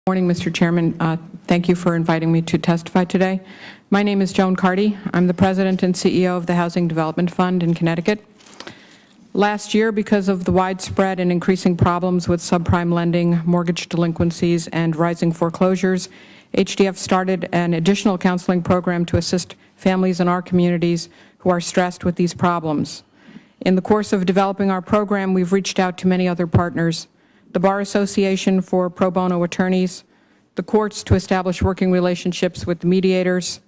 Morning, Mr. Chairman. Thank you for inviting me to testify today. My name is Joan Carty. I'm the President and CEO of the Housing Development Fund in Connecticut. Last year, because of the widespread and increasing problems with subprime lending, mortgage delinquencies, and rising foreclosures, HDF started an additional counseling program to assist families in our communities who are stressed with these problems. In the course of developing our program, we've reached out to many other partners: the Bar Association for pro bono attorneys, the courts to establish working relationships with the mediators,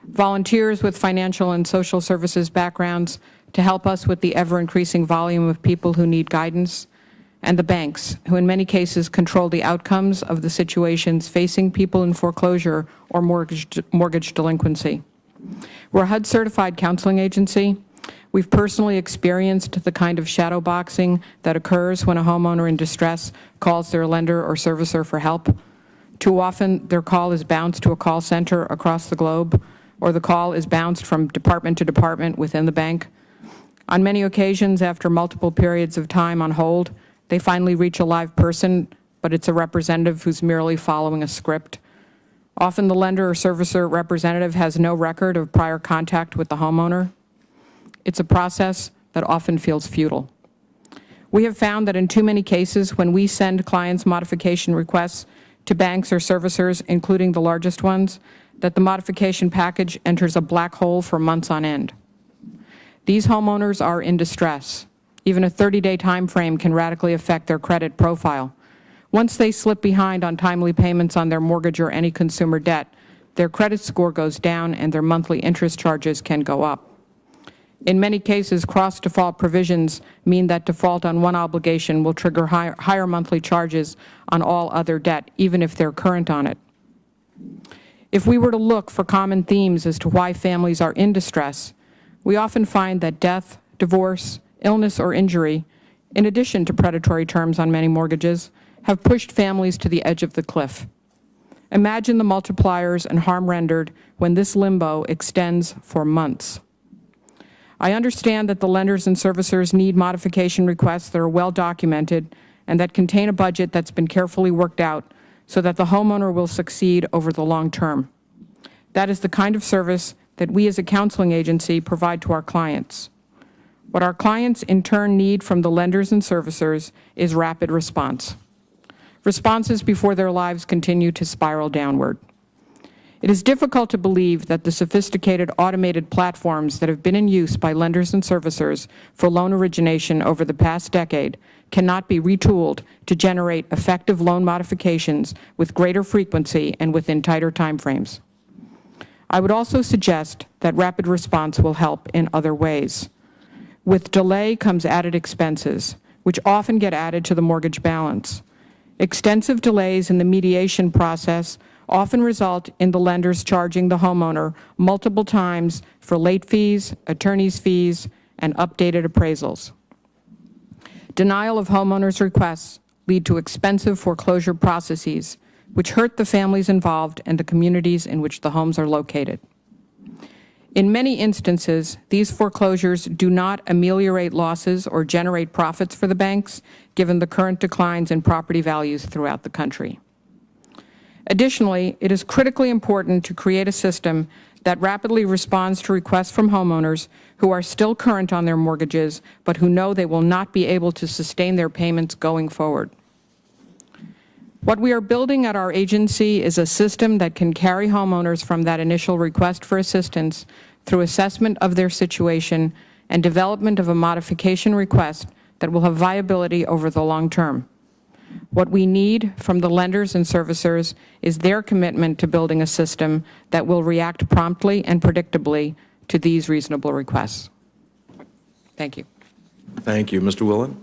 volunteers with financial and social services backgrounds to help us with the ever-increasing volume of people who need guidance, and the banks, who in many cases control the outcomes of the situations facing people in foreclosure or mortgage delinquency. We're a HUD-certified counseling agency. We've personally experienced the kind of shadow boxing that occurs when a homeowner in distress calls their lender or servicer for help. Too often, their call is bounced to a call center across the globe, or the call is bounced from department to department within the bank. On many occasions, after multiple periods of time on hold, they finally reach a live person, but it's a representative who's merely following a script. Often the lender or servicer representative has no record of prior contact with the homeowner. It's a process that often feels futile. We have found that in too many cases, when we send clients modification requests to banks or servicers, including the largest ones, that the modification package enters a black hole for months on end. These homeowners are in distress. Even a 30-day time frame can radically affect their credit profile. Once they slip behind on timely payments on their mortgage or any consumer debt, their credit score goes down and their monthly interest charges can go up. In many cases, cross-default provisions mean that default on one obligation will trigger higher monthly charges on all other debt, even if they're current on it. If we were to look for common themes as to why families are in distress, we often find that death, divorce, illness, or injury, in addition to predatory terms on many mortgages, have pushed families to the edge of the cliff. Imagine the multipliers and harm rendered when this limbo extends for months. I understand that the lenders and servicers need modification requests that are well documented and that contain a budget that's been carefully worked out so that the homeowner will succeed over the long term. That is the kind of service that we as a counseling agency provide to our clients. What our clients in turn need from the lenders and servicers is rapid response. Responses before their lives continue to spiral downward. It is difficult to believe that the sophisticated automated platforms that have been in use by lenders and servicers for loan origination over the past decade cannot be retooled to generate effective loan modifications with greater frequency and within tighter timeframes. I would also suggest that rapid response will help in other ways. With delay comes added expenses, which often get added to the mortgage balance. Extensive delays in the mediation process often result in the lenders charging the homeowner multiple times for late fees, attorney's fees, and updated appraisals. Denial of homeowners' requests lead to expensive foreclosure processes, which hurt the families involved and the communities in which the homes are located. In many instances, these foreclosures do not ameliorate losses or generate profits for the banks, given the current declines in property values throughout the country. Additionally, it is critically important to create a system that rapidly responds to requests from homeowners who are still current on their mortgages, but who know they will not be able to sustain their payments going forward. What we are building at our agency is a system that can carry homeowners from that initial request for assistance through assessment of their situation and development of a modification request that will have viability over the long term. What we need from the lenders and servicers is their commitment to building a system that will react promptly and predictably to these reasonable requests. Thank you. Thank you. Mr. Willen?